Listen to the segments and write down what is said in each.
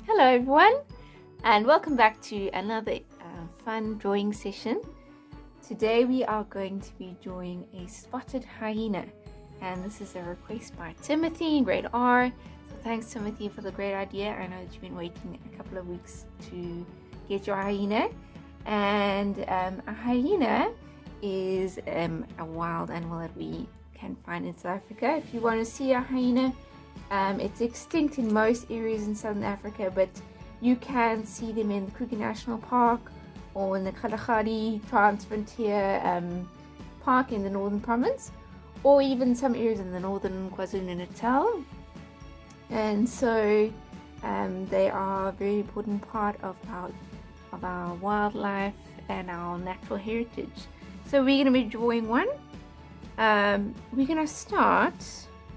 Hello everyone, and welcome back to another fun drawing session. Today we are going to be drawing a spotted hyena, and this is a request by Timothy in grade R. So thanks Timothy for the great idea. I know that you've been waiting a couple of weeks to get your hyena, and a hyena is a wild animal that we can find in South Africa. If you want to see a hyena, it's extinct in most areas in Southern Africa, but you can see them in the Kruger National Park or in the Kalahari Transfrontier Park in the Northern Province, or even some areas in the Northern KwaZulu-Natal. And so they are a very important part of our wildlife and our natural heritage. So we're going to be drawing one. We're going to start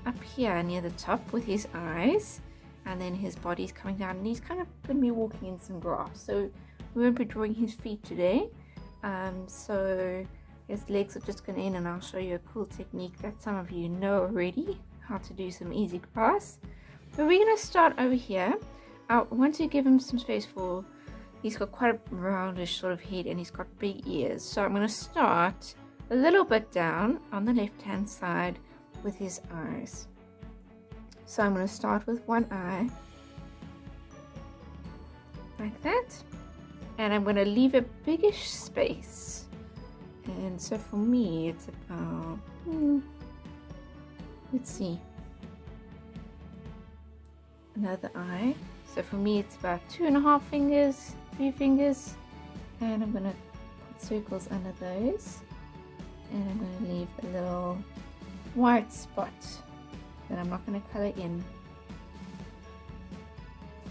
up here near the top with his eyes, and then his body's coming down, and he's kind of going to be walking in some grass. So we won't be drawing his feet today. So his legs are just going in, and I'll show you a cool technique that some of you know already, how to do some easy grass. But we're going to start over here. I want to give him some space for, he's got quite a roundish sort of head and he's got big ears. So I'm going to start a little bit down on the left hand side with his eyes. So I'm going to start with one eye like that, and I'm going to leave a biggish space. And so for me it's about let's see, another eye. So for me it's about 2.5 fingers, 3 fingers, and I'm going to put circles under those, and I'm going to leave a little white spot that I'm not going to color in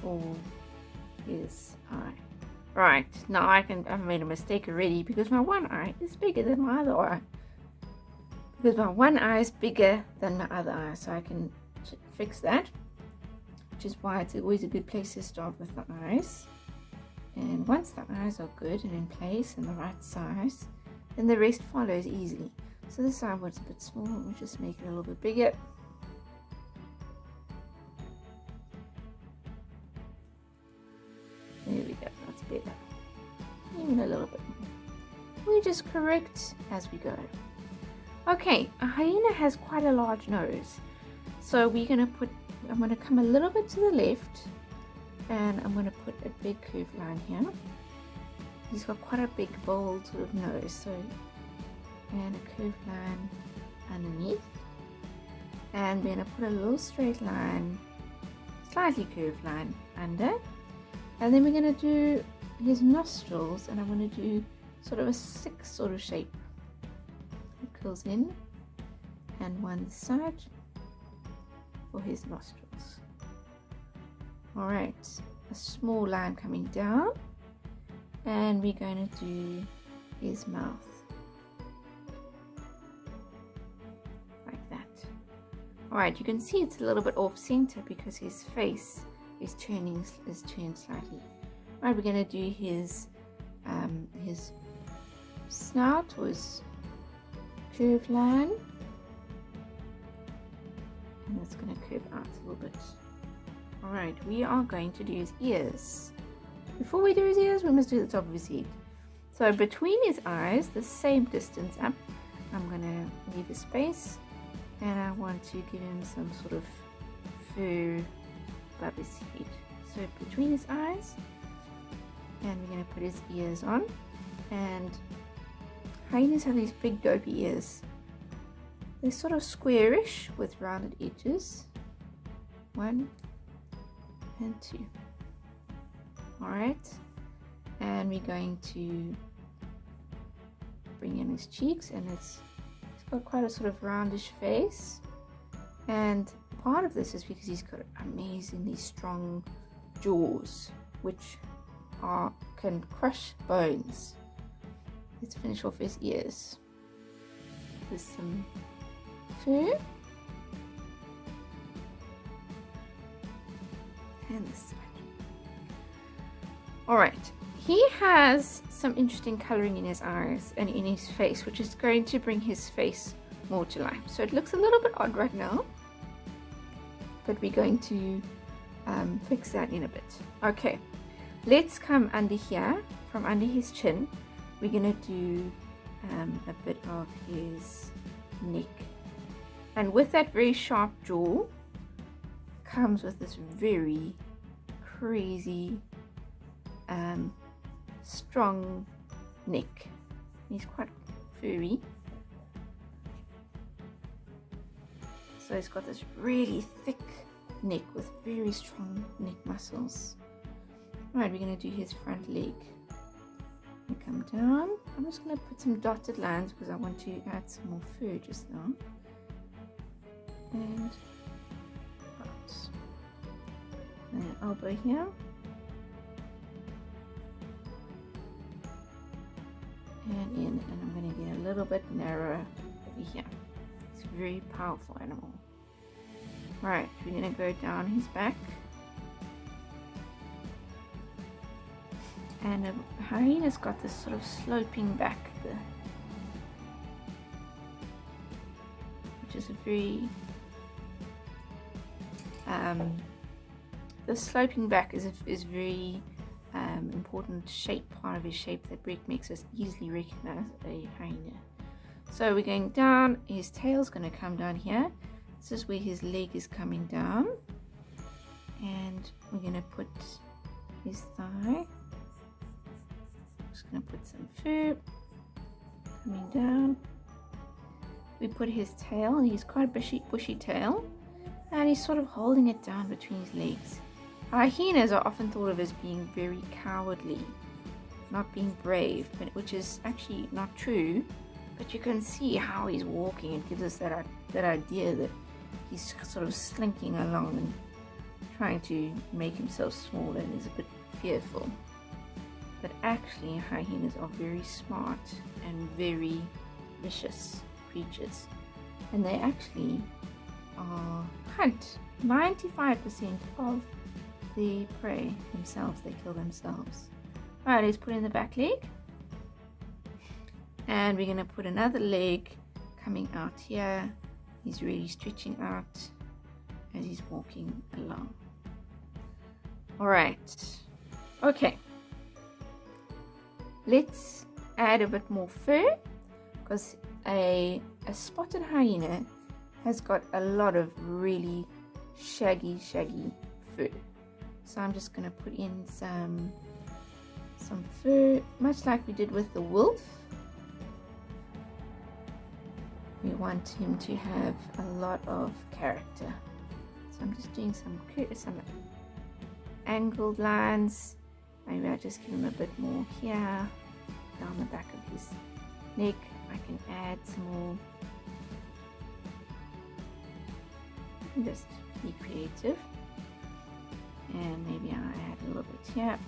for his eye. Right, now I've made a mistake already, because my one eye is bigger than my other eye. Because my one eye is bigger than my other eye, so I can fix that, which is why it's always a good place to start with the eyes. And once the eyes are good and in place and the right size, then the rest follows easily. So this side was a bit small, we'll just make it a little bit bigger. There we go, that's better. Even a little bit more. We just correct as we go. Okay, a hyena has quite a large nose. So I'm going to come a little bit to the left, and I'm going to put a big curved line here. He's got quite a big, bold sort of nose, so, and a curved line underneath, and then I put a little straight line, slightly curved line under, and then we're going to do his nostrils, and I'm going to do sort of a 6 sort of shape. It goes in, and one side for his nostrils. Alright, a small line coming down, and we're going to do his mouth like that. Alright, you can see it's a little bit off center because his face is turned slightly. Alright, we're going to do his snout, or his curved line, and it's going to curve out a little bit. Alright, we are going to do his ears. Before we do his ears, we must do the top of his head. So between his eyes, the same distance up, I'm going to leave a space, and I want to give him some sort of fur above his head. So between his eyes, and we're going to put his ears on. And hyenas have these big dopey ears. They're sort of squarish with rounded edges. 1 and 2. Alright, and we're going to bring in his cheeks, and it's got quite a sort of roundish face, and part of this is because he's got amazingly strong jaws, which can crush bones. Let's finish off his ears with some fur, and this side. Alright, he has some interesting colouring in his eyes and in his face, which is going to bring his face more to life. So it looks a little bit odd right now, but we're going to fix that in a bit. Okay, let's come under here, from under his chin. We're gonna do a bit of his neck, and with that very sharp jaw comes with this very crazy strong neck. He's quite furry, so he's got this really thick neck with very strong neck muscles. Right, we're going to do his front leg. We come down. I'm just going to put some dotted lines because I want to add some more fur just now. And out. And an elbow here. And in, and I'm going to get a little bit narrower over here. It's a very powerful animal. Right, we're going to go down his back. And a hyena's got this sort of sloping back, which is a very the sloping back is very important part of his shape that makes us easily recognize a hyena. So we're going down, his tail's going to come down here. This is where his leg is coming down, and we're going to put his thigh. Just going to put some fur coming down. We put his tail, and he's quite a bushy tail, and he's sort of holding it down between his legs. Hyenas are often thought of as being very cowardly, not being brave, which is actually not true. But you can see how he's walking. It gives us that idea that he's sort of slinking along and trying to make himself smaller and is a bit fearful. But actually, hyenas are very smart and very vicious creatures, and they actually hunt 95% of the prey themselves. They kill themselves. Alright, let's put in the back leg, and we're going to put another leg coming out here. He's really stretching out as he's walking along. Alright, okay, let's add a bit more fur, because a spotted hyena has got a lot of really shaggy fur. So I'm just going to put in some fur, much like we did with the wolf. We want him to have a lot of character. So I'm just doing some angled lines. Maybe I'll just give him a bit more here, down the back of his neck. I can add some more. Just be creative. And maybe I'll add a little bit here.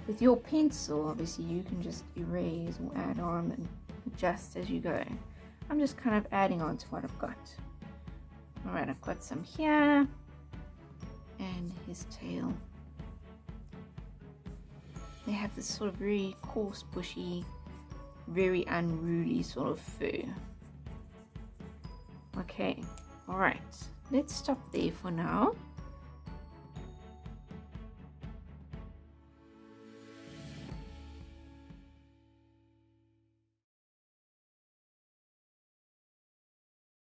With your pencil, obviously you can just erase or add on and adjust as you go. I'm just kind of adding on to what I've got. Alright, I've got some here, and his tail. They have this sort of very coarse, bushy, very unruly sort of fur. Okay, alright, let's stop there for now.